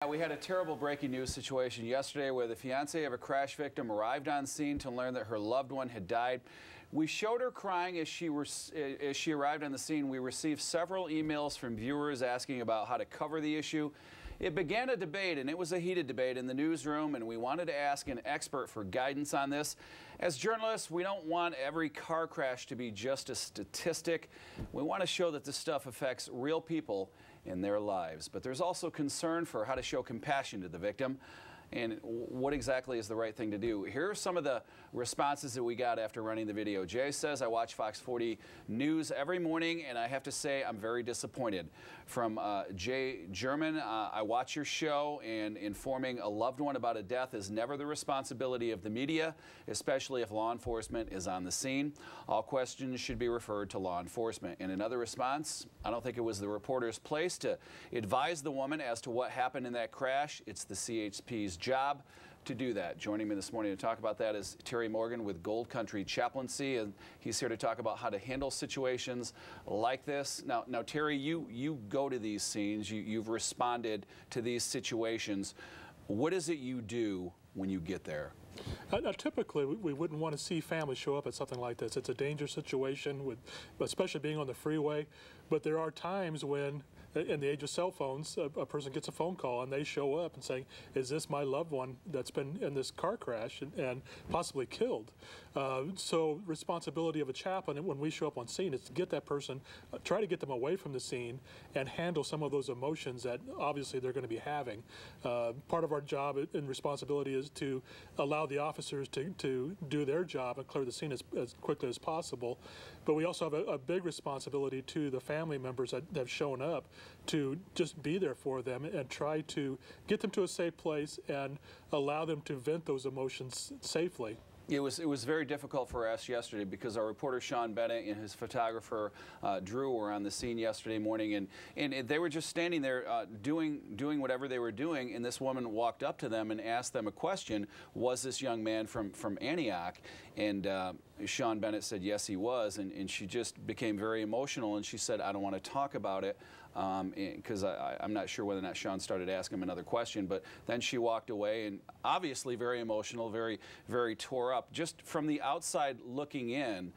We had a terrible breaking news situation yesterday where the fiancé of a crash victim arrived on scene to learn that her loved one had died. We showed her crying as she arrived on the scene. We received several emails from viewers asking about how to cover the issue. It began a debate, and it was a heated debate in the newsroom, and we wanted to ask an expert for guidance on this. As journalists, we don't want every car crash to be just a statistic. We want to show that this stuff affects real people in their lives. But there's also concern for how to show compassion to the victim and what exactly is the right thing to do. Here are some of the responses that we got after running the video. Jay says, I watch Fox 40 News every morning, and I have to say I'm very disappointed. From Jay German, I watch your show, and informing a loved one about a death is never the responsibility of the media, especially if law enforcement is on the scene. All questions should be referred to law enforcement. And another response, I don't think it was the reporter's place to advise the woman as to what happened in that crash. It's the CHP's job to do that. Joining me this morning to talk about that is Terry Morgan with Gold Country Chaplaincy, and he's here to talk about how to handle situations like this. Now Terry, you go to these scenes, you've responded to these situations. What is it you do when you get there? Typically, we wouldn't want to see families show up at something like this. It's a dangerous situation, especially being on the freeway. But there are times when, in the age of cell phones, a person gets a phone call and they show up and saying, is this my loved one that's been in this car crash and possibly killed? So responsibility of a chaplain, when we show up on scene, is to get that person, try to get them away from the scene and handle some of those emotions that obviously they're going to be having. Part of our job and responsibility is to allow the officers to do their job and clear the scene as quickly as possible. But we also have a big responsibility to the family members that have shown up to just be there for them and try to get them to a safe place and allow them to vent those emotions safely. It was very difficult for us yesterday because our reporter Sean Bennett and his photographer Drew were on the scene yesterday morning, and they were just standing there doing whatever they were doing, and this woman walked up to them and asked them a question: was this young man from Antioch? And Sean Bennett said yes, he was, and she just became very emotional, and she said, I don't want to talk about it because I'm not sure whether or not Sean started asking him another question, but then she walked away, and obviously very emotional, very tore up. Just from the outside looking in,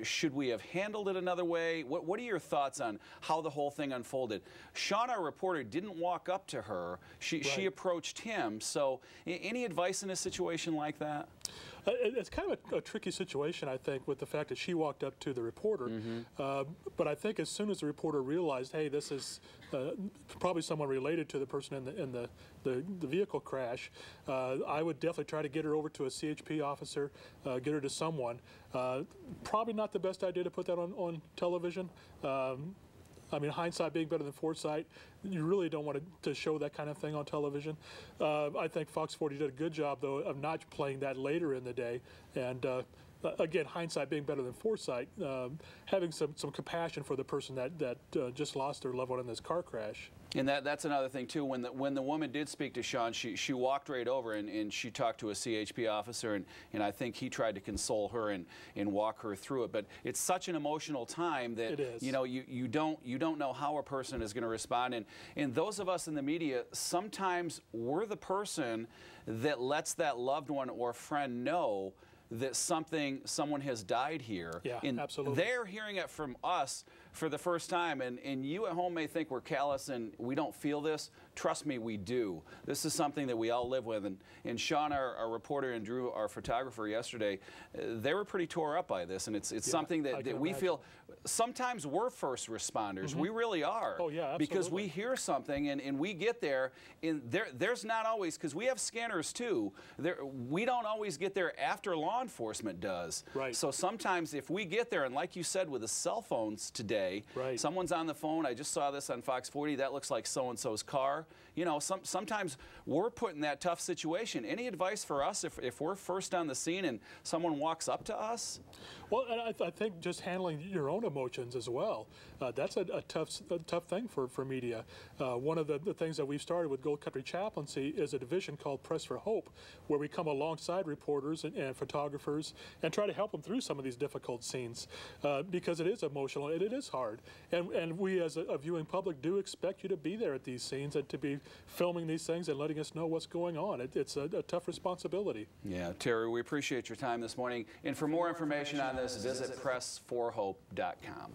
should we have handled it another way? What are your thoughts on how the whole thing unfolded? Sean, our reporter, didn't walk up to her. She approached him. So any advice in a situation like that? It's kind of a tricky situation, I think, with the fact that she walked up to the reporter. Mm-hmm. But I think as soon as the reporter realized, hey, this is probably someone related to the person in the vehicle crash, I would definitely try to get her over to a CHP officer, get her to someone. Probably not the best idea to put that on television. I mean, hindsight being better than foresight, you really don't want to show that kind of thing on television. I think Fox 40 did a good job, though, of not playing that later in the day. And again, hindsight being better than foresight, having some compassion for the person that just lost their loved one in this car crash. And that's another thing too. When the woman did speak to Sean, she walked right over and she talked to a CHP officer, and I think he tried to console her and walk her through it. But it's such an emotional time that you know you don't know how a person is going to respond. And those of us in the media, sometimes we're the person that lets that loved one or friend know that someone has died here. Yeah, and absolutely. They're hearing it from us for the first time, and you at home may think we're callous and we don't feel this. Trust me, we do. This is something that we all live with, and Sean, our reporter, and Drew, our photographer, yesterday, they were pretty tore up by this, and it's something that we feel. Sometimes we're first responders. Mm-hmm. We really are. Oh yeah, absolutely. Because we hear something and we get there, and there's not always, because we have scanners too, we don't always get there after law enforcement does. Right. So sometimes if we get there, and like you said with the cell phones today, right, someone's on the phone, I just saw this on Fox 40, that looks like so-and-so's car. You know, sometimes we're put in that tough situation. Any advice for us if we're first on the scene and someone walks up to us? Well, and I think just handling your own emotions as well. That's a tough thing for media. One of the things that we've started with Gold Country Chaplaincy is a division called Press4hope, where we come alongside reporters and photographers and try to help them through some of these difficult scenes, because it is emotional and it is hard. And we as a viewing public do expect you to be there at these scenes and to be filming these things and letting us know what's going on. It's a tough responsibility. Yeah, Terry, we appreciate your time this morning. And for more information on this, visit press4hope.com.